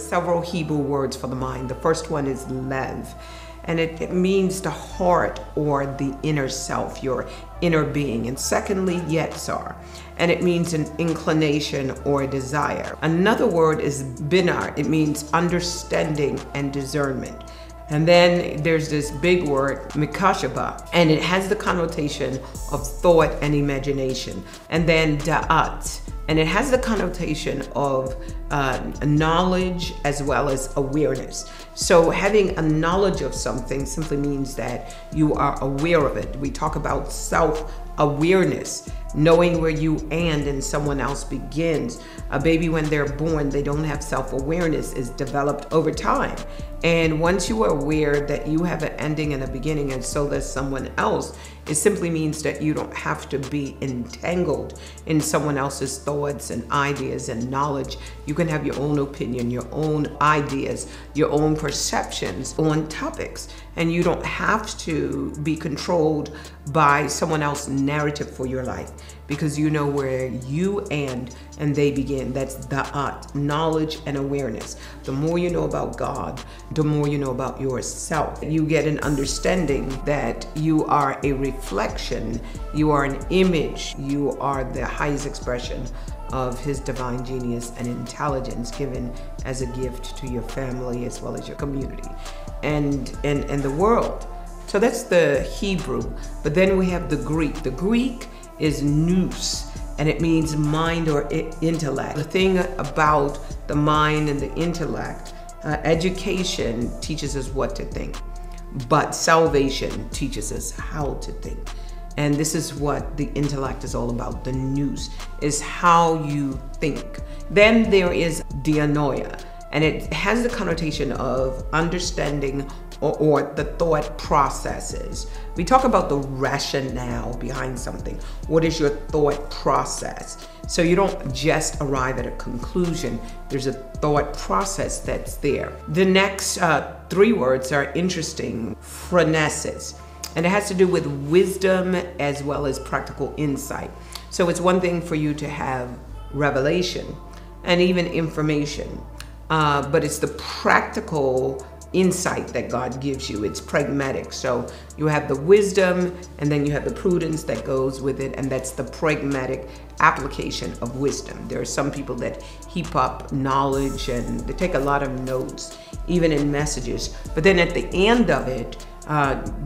several Hebrew words for the mind. The first one is lev, and it means the heart or the inner self, your inner being. And secondly, yetzar, and it means an inclination or a desire. Another word is binar. It means understanding and discernment. And then there's this big word, mikashaba, and it has the connotation of thought and imagination. And then da'at, and it has the connotation of knowledge as well as awareness. So having a knowledge of something simply means that you are aware of it. We talk about self-awareness, knowing where you end and someone else begins. A baby, when they're born, they don't have self-awareness. It's developed over time. And once you are aware that you have an ending and a beginning, and so does someone else, it simply means that you don't have to be entangled in someone else's thoughts and ideas and knowledge. You can have your own opinion, your own ideas, your own perceptions on topics, and you don't have to be controlled by someone else's narrative for your life, because you know where you end and they begin. That's da'at, knowledge and awareness. The more you know about God, the more you know about yourself. You get an understanding that you are a reflection, you are an image, you are the highest expression of His divine genius and intelligence given as a gift to your family as well as your community and the world. So that's the Hebrew. But then we have the Greek. The Greek is nous, and it means mind or intellect. The thing about the mind and the intellect, education teaches us what to think, but salvation teaches us how to think. And this is what the intellect is all about. The nous is how you think. Then there is dianoia, and it has the connotation of understanding or the thought processes. We talk about the rationale behind something. What is your thought process? So you don't just arrive at a conclusion. There's a thought process that's there. The next three words are interesting. Phronesis, and it has to do with wisdom as well as practical insight. So it's one thing for you to have revelation and even information, but it's the practical insight that God gives you. It's pragmatic. So you have the wisdom, and then you have the prudence that goes with it, and that's the pragmatic application of wisdom. There are some people that heap up knowledge and they take a lot of notes, even in messages, but then at the end of it,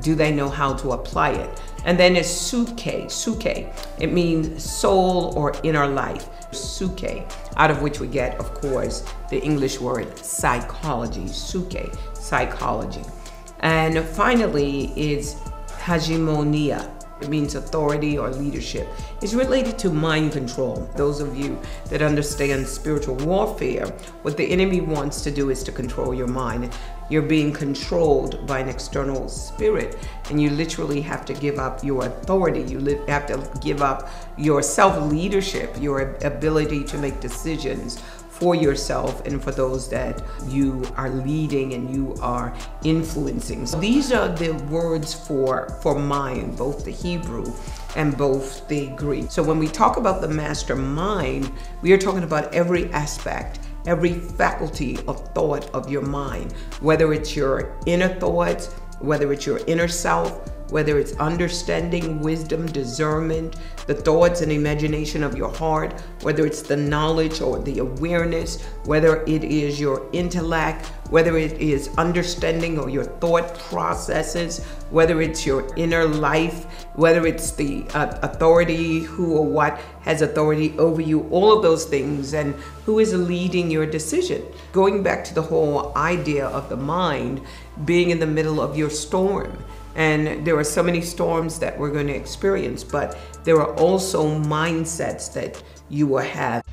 do they know how to apply it? And then it's suke. It means soul or inner life. Suke, out of which we get, of course, the English word psychology. Suke, psychology. And finally is hegemonia. It means authority or leadership. It's related to mind control. Those of you that understand spiritual warfare, what the enemy wants to do is to control your mind. You're being controlled by an external spirit, and you literally have to give up your authority. You have to give up your self-leadership, your ability to make decisions for yourself and for those that you are leading and you are influencing. So these are the words for mind, both the Hebrew and both the Greek. So when we talk about the master mind, we are talking about every aspect, every faculty of thought of your mind, whether it's your inner thoughts, whether it's your inner self, whether it's understanding, wisdom, discernment, the thoughts and imagination of your heart, whether it's the knowledge or the awareness, whether it is your intellect, whether it is understanding or your thought processes, whether it's your inner life, whether it's the authority, who or what has authority over you, all of those things, and who is leading your decision. Going back to the whole idea of the mind being in the middle of your storm. And there are so many storms that we're going to experience, but there are also mindsets that you will have.